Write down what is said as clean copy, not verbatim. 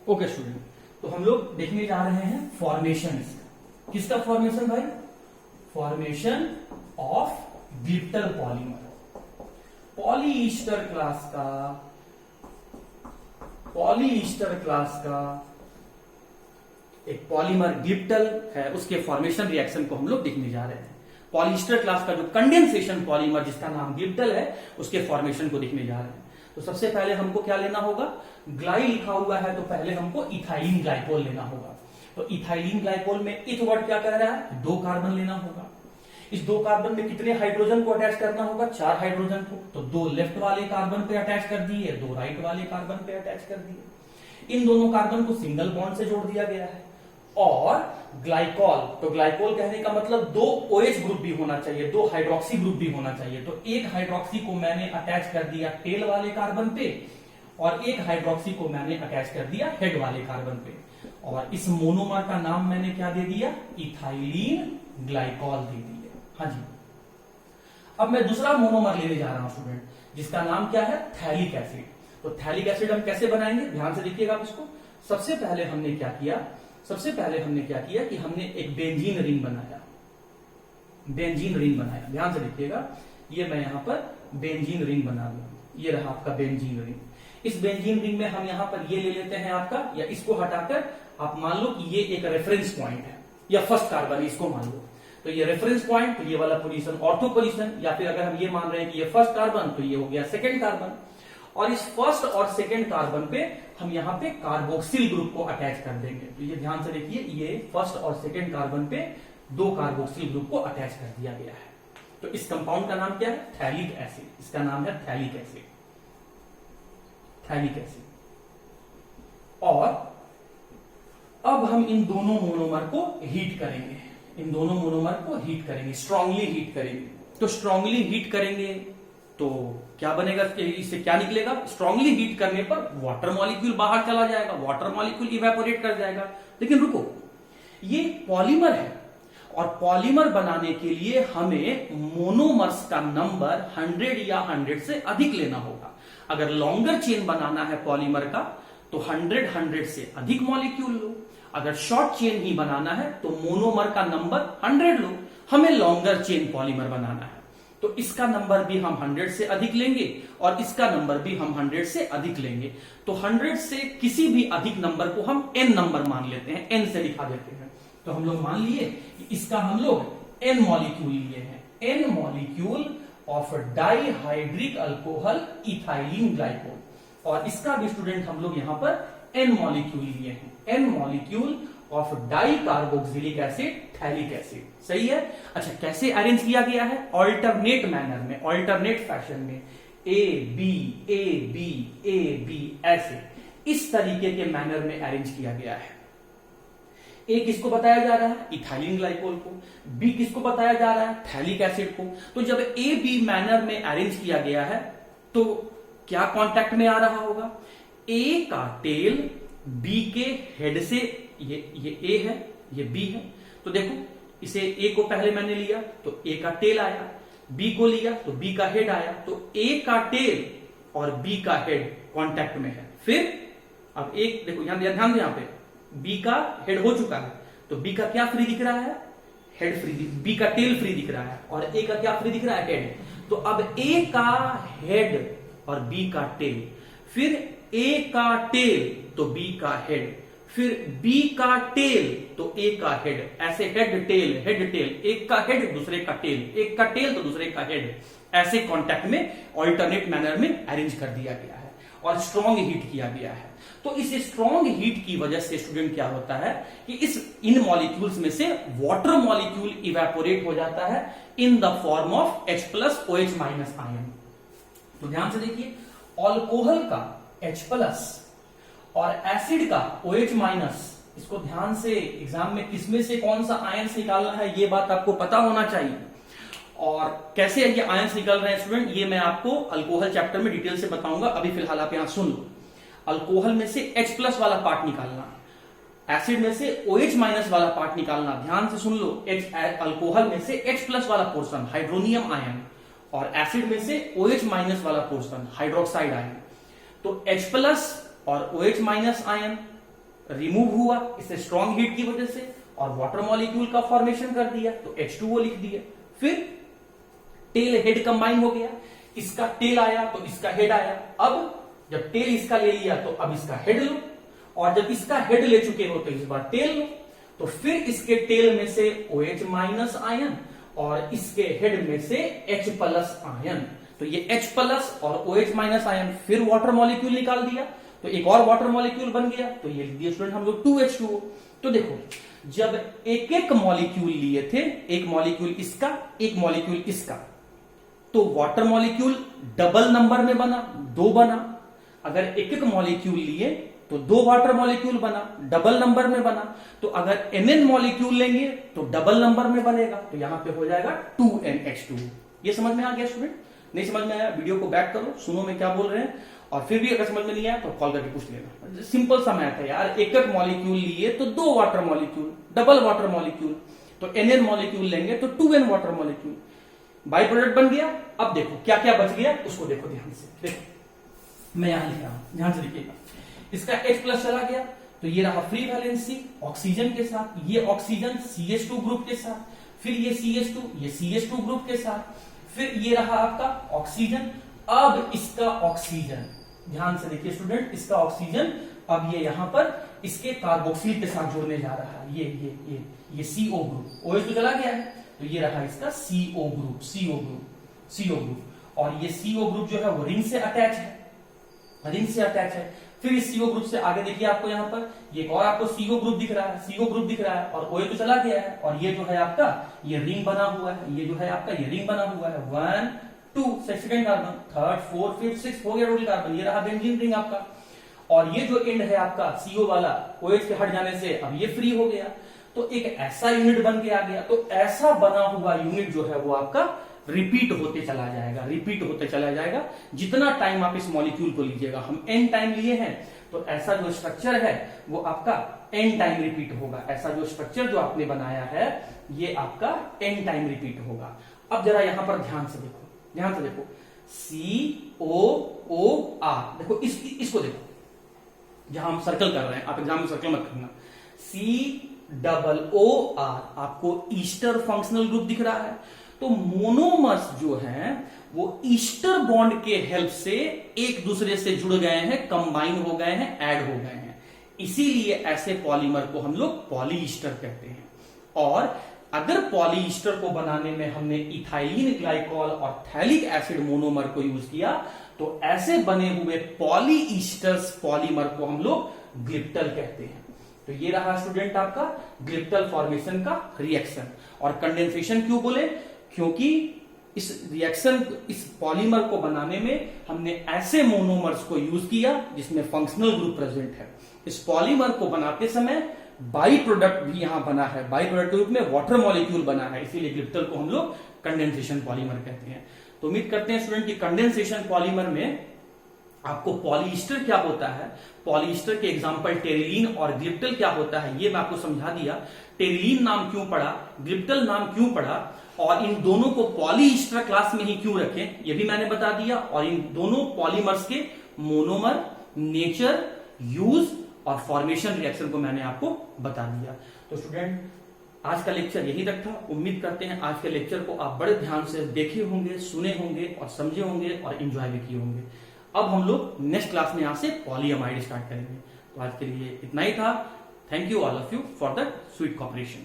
Okay student, तो हम लोग देखने जा रहे हैं फॉर्मेशन। किसका फॉर्मेशन भाई? Formation of glyptal polymer. Polyester class का एक पॉलीमर ग्लिप्टल है, उसके फॉर्मेशन रिएक्शन को हम लोग देखने जा रहे हैं। पॉलीईस्टर क्लास का जो कंडेंसेशन पॉलीमर जिसका नाम ग्लिप्टल है, उसके फॉर्मेशन को देखने जा रहे हैं। तो सबसे पहले हमको क्या लेना होगा? ग्लाई लिखा हुआ है तो पहले हमको इथाइलिन ग्लाइकोल लेना होगा। तो इथाइलिन ग्लाइकोल में इथ वर्ड क्या कह रहा है? 2 कार्बन लेना होगा। इस 2 कार्बन में कितने हाइड्रोजन को अटैच करना होगा? 4 हाइड्रोजन को। तो 2 लेफ्ट वाले कार्बन पे अटैच कर दिए, 2 राइट वाले कार्बन पे अटैच कर दिए। इन दोनों कार्बन को सिंगल बॉन्ड से जोड़ दिया गया है। और ग्लाइकॉल, तो ग्लाइकोल कहने का मतलब 2 OH ग्रुप भी होना चाहिए, 2 हाइड्रोक्सी ग्रुप भी होना चाहिए। तो एक हाइड्रोक्सी को मैंने अटैच कर दिया टेल वाले कार्बन पे और एक हाइड्रोक्सी को मैंने अटैच कर दिया हेड वाले कार्बन पे। और इस मोनोमर का नाम मैंने क्या दे दिया? इथाइलिन ग्लाइकॉल दे दिया। हाँ जी। अब मैं दूसरा मोनोमर लेने जा रहा हूं स्टूडेंट, जिसका नाम क्या है? Phthalic acid. तो थैलिक एसिड हम कैसे बनाएंगे? ध्यान से देखिएगा आप इसको। सबसे पहले हमने क्या किया कि हमने एक बेंजीन रिंग बनाया। ध्यान से देखिएगा, ये मैं यहां पर बेंजीन रिंग बना लूं। ये रहा आपका बेंजीन रिंग। इस बेंजीन रिंग में हम यहां पर ये ले लेते हैं आपका, या इसको हटाकर आप मान लो कि ये एक रेफरेंस पॉइंट है या फर्स्ट कार्बन है, इसको मान लो। तो ये रेफरेंस पॉइंट, तो ये वाला पोजीशन ऑर्थो पोजीशन, या फिर अगर हम ये मान रहे हैं कि ये फर्स्ट कार्बन, तो ये हो गया सेकेंड कार्बन। और इस फर्स्ट और सेकेंड कार्बन पे हम यहां पे कार्बोक्सिल ग्रुप को अटैच कर देंगे। तो ये ध्यान से देखिए, ये फर्स्ट और सेकेंड कार्बन पे 2 कार्बोक्सिल ग्रुप को अटैच कर दिया गया है। तो इस कंपाउंड का नाम क्या है? Phthalic acid. इसका नाम है थैलिक एसिड। और अब हम इन दोनों मोनोमर को हीट करेंगे, स्ट्रांगली हीट करेंगे। तो स्ट्रांगली हीट करेंगे तो क्या बनेगा? इससे क्या निकलेगा? स्ट्रांगली हीट करने पर वाटर मॉलिक्यूल बाहर चला जाएगा, वाटर मॉलिक्यूल इवेपोरेट कर जाएगा। लेकिन रुको, ये पॉलीमर है और पॉलीमर बनाने के लिए हमें मोनोमर्स का नंबर 100 या 100 से अधिक लेना होगा। अगर लॉन्गर चेन बनाना है पॉलीमर का तो 100 से अधिक मॉलिक्यूल लो। अगर शॉर्ट चेन ही बनाना है तो मोनोमर का नंबर 100 लो। हमें लॉन्गर चेन पॉलीमर बनाना है तो इसका नंबर भी हम 100 से अधिक लेंगे और इसका नंबर भी हम 100 से अधिक लेंगे। तो 100 से किसी भी अधिक नंबर को हम n नंबर मान लेते हैं, n से दिखा देते हैं। तो हम लोग मान लिए कि इसका हम लोग n मॉलिक्यूल लिए हैं, n molecule of dihydric alcohol ethylene glycol. और इसका भी स्टूडेंट हम लोग यहां पर n मॉलिक्यूल लिए हैं, n molecule of di carboxylic acid phthalic acid. सही है। अच्छा, कैसे अरेंज किया गया है? ऑल्टरनेट मैनर में, ऑल्टरनेट फैशन में, A B A B A B, ऐसे इस तरीके के मैनर में अरेंज किया गया है। ए किसको बताया जा रहा है? इथाइलिन ग्लाइकोल को। बी किसको बताया जा रहा है? थैलिक एसिड को। तो जब ए बी मैनर में अरेंज किया गया है तो क्या कांटेक्ट में आ रहा होगा? ए का टेल बी के हेड से, ये ए है, ये बी है। तो देखो, इसे ए को पहले मैंने लिया तो ए का टेल आया, बी को लिया तो बी का हेड आया। तो ए का टेल और बी का हेड कांटेक्ट में है। फिर अब एक देखो, ध्यान दो, यहां पे बी का हेड हो चुका है तो बी का क्या फ्री दिख रहा है? Head free. बी का टेल फ्री दिख रहा है और ए का क्या फ्री दिख रहा है? हेड। तो अब ए का हेड और बी का टेल, फिर ए का टेल तो बी का हेड, फिर बी का टेल तो ए का हेड। ऐसे हेड टेल, एक का हेड दूसरे का टेल, एक का टेल तो दूसरे का हेड, ऐसे कांटेक्ट में ऑल्टरनेट मैनर में अरेंज कर दिया गया है और स्ट्रॉन्ग हीट किया गया है। तो इस स्ट्रॉन्ग हीट की वजह से स्टूडेंट क्या होता है कि इन मॉलिक्यूल्स में से वाटर मॉलिक्यूल इवेपोरेट हो जाता है in the form of H+OH- ion. तो ध्यान से देखिए, अल्कोहल का H+ और एसिड का OH-, इसको ध्यान से एग्जाम में किसमें से कौन सा आयन निकालना है ये बात आपको पता होना चाहिए। और कैसे ये आयन निकल रहे हैं स्टूडेंट, ये मैं आपको अल्कोहल चैप्टर में डिटेल से बताऊंगा। अभी फिलहाल आप यहां सुन लो। अल्कोहल में से H+ वाला पार्ट निकालना, एसिड में से OH- वाला पार्ट निकालना। ध्यान से सुन लो, अल्कोहल में से H+ वाला पोर्शन हाइड्रोनियम आयन और एसिड में से OH- वाला पोर्शन हाइड्रोक्साइड आयन। तो H+ और OH- आयन रिमूव हुआ इससे स्ट्रॉन्ग हीट की वजह से और वाटर मॉलिक्यूल का फॉर्मेशन कर दिया, तो H2O लिख दिया। फिर टेल हेड कंबाइन हो गया, इसका टेल आया तो इसका हेड आया। अब जब टेल इसका ले लिया तो अब इसका हेड लो, और जब इसका हेड ले चुके हो तो इस बार टेल लो, तो फिर इसके टेल में से OH माइनस आयन और इसके हेड में से H प्लस आयन। तो ये H प्लस और OH माइनस आयन फिर वाटर मॉलिक्यूल निकाल दिया, तो एक और वाटर मॉलिक्यूल बन गया। तो ये लिख दिया स्टूडेंट हम लोग 2H2O। तो देखो जब एक एक मॉलिक्यूल लिए थे, एक मॉलिक्यूल इसका एक मॉलिक्यूल इसका, तो वाटर मॉलिक्यूल डबल नंबर में बना, 2 बना। अगर एक एक मॉलिक्यूल लिए तो 2 वाटर मॉलिक्यूल बना, डबल नंबर में बना। तो अगर Mn मॉलिक्यूल लेंगे तो डबल नंबर में बनेगा, तो यहां पे हो जाएगा 2NH2। ये समझ में आ गया स्टूडेंट? नहीं समझ में आया वीडियो को बैक करो, सुनो मैं क्या बोल रहे हैं, और फिर भी अगर समझ में नहीं आया तो कॉल करके पूछ लेना। सिंपल सा मैथ है यार, एक एक मॉलिक्यूल लिए तो 2 water molecule, double water molecule, तो Nn मॉलिक्यूल लेंगे तो 2N water molecule, by product बन गया। अब देखो क्या क्या बच गया उसको देखो ध्यान से, देखो मैं यहां लिख रहा हूं, ध्यान से देखिएगा। इसका H प्लस चला गया, तो ये रहा फ्री वैलेंसी ऑक्सीजन के साथ, ये ऑक्सीजन CH2 ग्रुप के साथ, फिर ये CH2 ये CH2 ग्रुप के साथ, फिर ये रहा आपका ऑक्सीजन। अब इसका ऑक्सीजन, ध्यान से देखिए स्टूडेंट, इसका ऑक्सीजन अब ये यहां पर इसके कार्बोक्सिल के साथ जुड़ने जा रहा है। ये CO ग्रुप, OH तो चला गया है, तो ये रहा इसका CO ग्रुप, और ये CO ग्रुप जो है वो रिंग से अटैच है, फिर इस CO ग्रुप से आगे देखिए आपको यहाँ पर ये और आपको CO ग्रुप दिख रहा है, और OH तो चला गया है, और ये जो है आपका ये रिंग बना हुआ है, ये जो है आपका ये रिंग बना हुआ है, 1 2 सेकंड कार्बन, थर्ड 4 5 6 हो गया टोटल कार्बन, ये रहा बेंजीन रिंग आपका। और ये जो एंड है आपका CO वाला, OH के हट जाने से अब ये फ्री हो गया, तो एक ऐसा यूनिट बन के आ गया। तो ऐसा बना हुआ यूनिट जो है वो आपका रिपीट होते चला जाएगा जितना टाइम आप इस मॉलिक्यूल को लीजिएगा। हम n टाइम लिए हैं, तो ऐसा जो स्ट्रक्चर है वो आपका n टाइम रिपीट होगा। ऐसा जो स्ट्रक्चर जो आपने बनाया है ये आपका n टाइम रिपीट होगा। अब जरा यहां पर ध्यान से देखो, COOR, देखो इसको देखो, जहां हम सर्कल कर रहे हैं, आप एग्जाम में सर्कल मत करना। COOR आपको ईस्टर फंक्शनल ग्रुप दिख रहा है, तो मोनोमर्स जो हैं वो ईस्टर बॉन्ड के हेल्प से एक दूसरे से जुड़ गए हैं, कंबाइन हो गए हैं, ऐड हो गए हैं, इसीलिए ऐसे पॉलीमर को हम लोग पॉलीईस्टर कहते हैं। और अगर पॉलीईस्टर को बनाने में हमने इथाइलिन ग्लाइकॉल और थैलिक एसिड मोनोमर को यूज किया, तो ऐसे बने हुए पॉलीईस्टर्स पॉलीमर को हम लोग ग्लिप्टल कहते हैं। तो ये रहा स्टूडेंट आपका ग्लिप्टल फॉर्मेशन का रिएक्शन। और कंडेंसेशन क्यों बोले? क्योंकि इस रिएक्शन, इस पॉलीमर को बनाने में हमने ऐसे मोनोमर्स को यूज किया जिसमें फंक्शनल ग्रुप प्रेजेंट है। इस पॉलीमर को बनाते समय बाई प्रोडक्ट भी यहां बना है, बाई प्रोडक्ट के रूप में वाटर मॉलिक्यूल बना है, इसीलिए ग्लिप्टल को हम लोग कंडेंसेशन पॉलीमर कहते हैं। तो उम्मीद करते हैं स्टूडेंट कि कंडेंसेशन पॉलीमर में आपको पॉलीईस्टर क्या होता है, पॉलीईस्टर के एग्जांपल टेरिलीन और ग्लिप्टल क्या होता है ये मैं आपको समझा दिया। टेरिलीन नाम क्यों पड़ा, ग्लिप्टल नाम क्यों पड़ा, और इन दोनों को पॉलीईस्टर क्लास में ही क्यों रखें ये भी मैंने बता दिया। और इन दोनों पॉलीमर्स के मोनोमर, नेचर, यूज और फॉर्मेशन रिएक्शन को मैंने आपको बता दिया। तो स्टूडेंट आज का लेक्चर यही तक था। उम्मीद करते हैं आज के लेक्चर को आप बड़े ध्यान से देखे होंगे, सुने होंगे और समझे होंगे और एंजॉय भी किए होंगे। अब हम लोग नेक्स्ट क्लास में यहां से पॉलीअमाइड स्टार्ट करेंगे। तो आज के लिए इतना ही था। Thank you all of you for the sweet corporation.